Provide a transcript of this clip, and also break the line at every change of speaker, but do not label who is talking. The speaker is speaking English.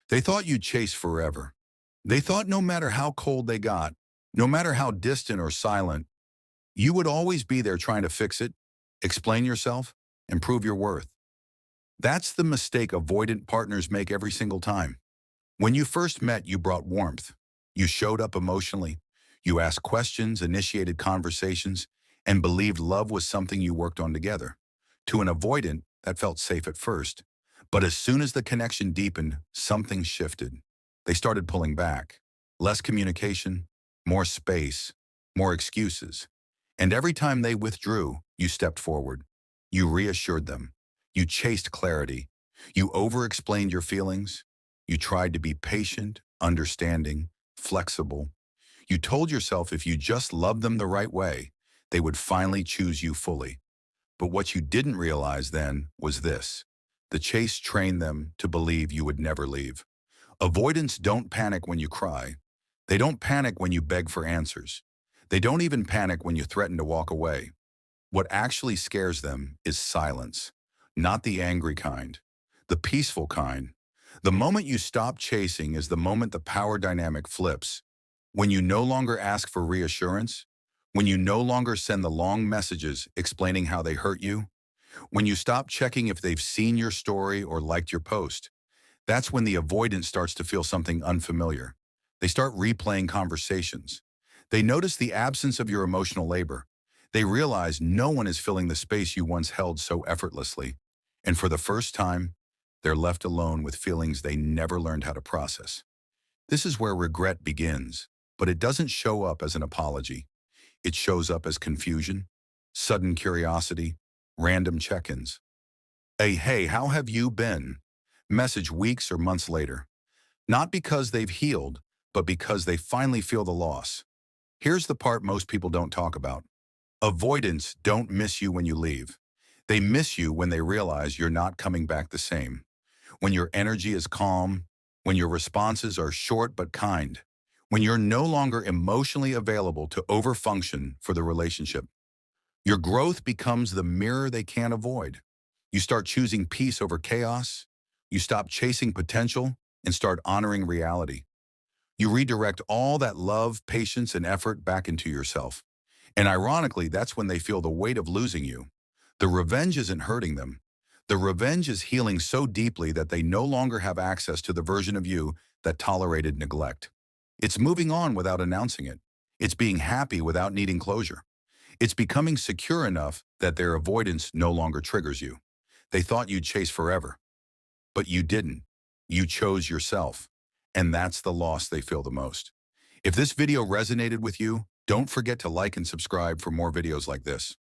They thought you'd chase forever. They thought no matter how cold they got, no matter how distant or silent, you would always be there trying to fix it, explain yourself, and prove your worth. That's the mistake avoidant partners make every single time. When you first met, you brought warmth. You showed up emotionally. You asked questions, initiated conversations, and believed love was something you worked on together. To an avoidant, that felt safe at first. But as soon as the connection deepened, something shifted. They started pulling back. Less communication, more space, more excuses. And every time they withdrew, you stepped forward. You reassured them. You chased clarity. You over-explained your feelings. You tried to be patient, understanding, flexible. You told yourself if you just loved them the right way, they would finally choose you fully. But what you didn't realize then was this. The chase trained them to believe you would never leave. Avoidants don't panic when you cry. They don't panic when you beg for answers. They don't even panic when you threaten to walk away. What actually scares them is silence, not the angry kind, the peaceful kind. The moment you stop chasing is the moment the power dynamic flips. When you no longer ask for reassurance, when you no longer send the long messages explaining how they hurt you, when you stop checking if they've seen your story or liked your post, that's when the avoidance starts to feel something unfamiliar. They start replaying conversations. They notice the absence of your emotional labor. They realize no one is filling the space you once held so effortlessly. And for the first time, they're left alone with feelings they never learned how to process. This is where regret begins, but it doesn't show up as an apology. It shows up as confusion, sudden curiosity, random check-ins. Hey, how have you been? Message weeks or months later. Not because they've healed, but because they finally feel the loss. Here's the part most people don't talk about. Avoidants don't miss you when you leave. They miss you when they realize you're not coming back the same. When your energy is calm, when your responses are short but kind, when you're no longer emotionally available to overfunction for the relationship. Your growth becomes the mirror they can't avoid. You start choosing peace over chaos. You stop chasing potential and start honoring reality. You redirect all that love, patience, and effort back into yourself. And ironically, that's when they feel the weight of losing you. The revenge isn't hurting them. The revenge is healing so deeply that they no longer have access to the version of you that tolerated neglect. It's moving on without announcing it. It's being happy without needing closure. It's becoming secure enough that their avoidance no longer triggers you. They thought you'd chase forever, but you didn't. You chose yourself. And that's the loss they feel the most. If this video resonated with you, don't forget to like and subscribe for more videos like this.